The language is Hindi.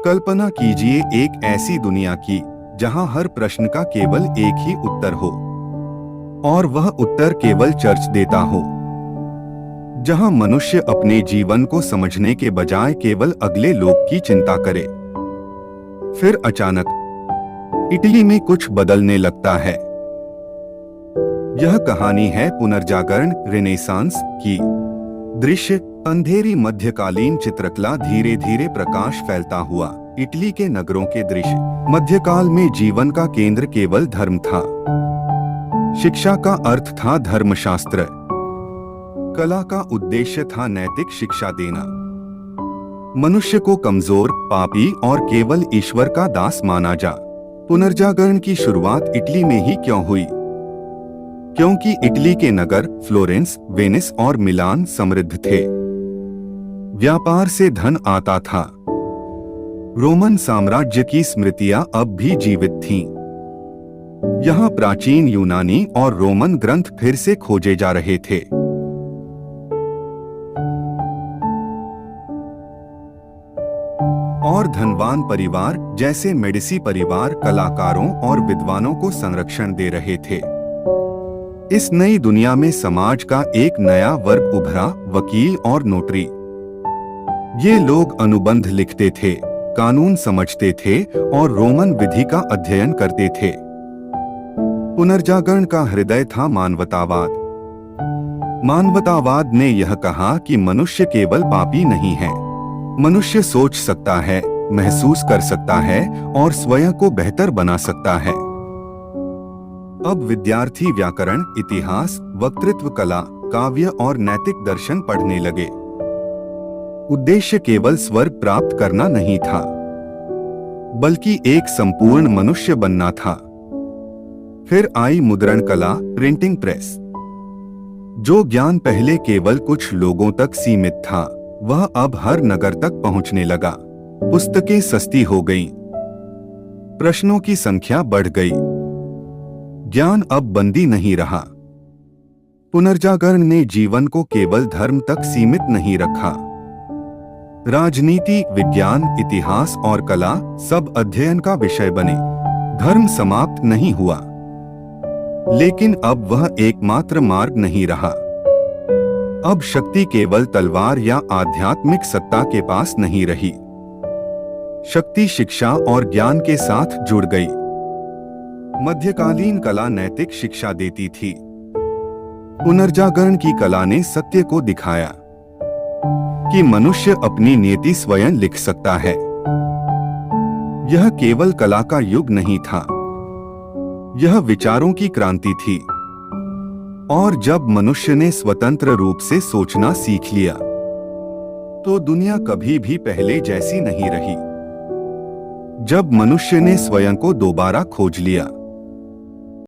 कल्पना कीजिए एक ऐसी दुनिया की जहां हर प्रश्न का केवल एक ही उत्तर हो और वह उत्तर केवल चर्च देता हो। जहां मनुष्य अपने जीवन को समझने के बजाय केवल अगले लोग की चिंता करे। फिर अचानक इटली में कुछ बदलने लगता है। यह कहानी है पुनर्जागरण रेनेसांस की। दृश्य अंधेरी मध्यकालीन चित्रकला, धीरे धीरे प्रकाश फैलता हुआ इटली के नगरों के दृश्य। मध्यकाल में जीवन का केंद्र केवल धर्म था। शिक्षा का अर्थ था धर्मशास्त्र। कला का उद्देश्य था नैतिक शिक्षा देना। मनुष्य को कमजोर, पापी और केवल ईश्वर का दास माना जा। पुनर्जागरण की शुरुआत इटली में ही क्यों हुई? क्योंकि इटली के नगर फ्लोरेंस, वेनिस और मिलान समृद्ध थे। व्यापार से धन आता था। रोमन साम्राज्य की स्मृतियां अब भी जीवित थीं। यहाँ प्राचीन यूनानी और रोमन ग्रंथ फिर से खोजे जा रहे थे। और धनवान परिवार जैसे मेडिसी परिवार कलाकारों और विद्वानों को संरक्षण दे रहे थे। इस नई दुनिया में समाज का एक नया वर्ग उभरा, वकील और नोटरी। ये लोग अनुबंध लिखते थे, कानून समझते थे और रोमन विधि का अध्ययन करते थे। पुनर्जागरण का हृदय था मानवतावाद। मानवतावाद ने यह कहा कि मनुष्य केवल पापी नहीं है। मनुष्य सोच सकता है, महसूस कर सकता है और स्वयं को बेहतर बना सकता है। अब विद्यार्थी व्याकरण, इतिहास, वक्तृत्व कला, काव्य और नैतिक दर्शन पढ़ने लगे। उद्देश्य केवल स्वर्ग प्राप्त करना नहीं था, बल्कि एक संपूर्ण मनुष्य बनना था। फिर आई मुद्रण कला, प्रिंटिंग प्रेस। जो ज्ञान पहले केवल कुछ लोगों तक सीमित था, वह अब हर नगर तक पहुंचने लगा। पुस्तकें सस्ती हो गईं, प्रश्नों की संख्या बढ़ गई। ज्ञान अब बंदी नहीं रहा। पुनर्जागरण ने जीवन को केवल धर्म तक सीमित नहीं रखा। राजनीति, विज्ञान, इतिहास और कला सब अध्ययन का विषय बने। धर्म समाप्त नहीं हुआ, लेकिन अब वह एकमात्र मार्ग नहीं रहा। अब शक्ति केवल तलवार या आध्यात्मिक सत्ता के पास नहीं रही। शक्ति शिक्षा और ज्ञान के साथ जुड़ गई। मध्यकालीन कला नैतिक शिक्षा देती थी। पुनर्जागरण की कला ने सत्य को दिखाया कि मनुष्य अपनी नियति स्वयं लिख सकता है। यह केवल कला का युग नहीं था, यह विचारों की क्रांति थी। और जब मनुष्य ने स्वतंत्र रूप से सोचना सीख लिया, तो दुनिया कभी भी पहले जैसी नहीं रही। जब मनुष्य ने स्वयं को दोबारा खोज लिया,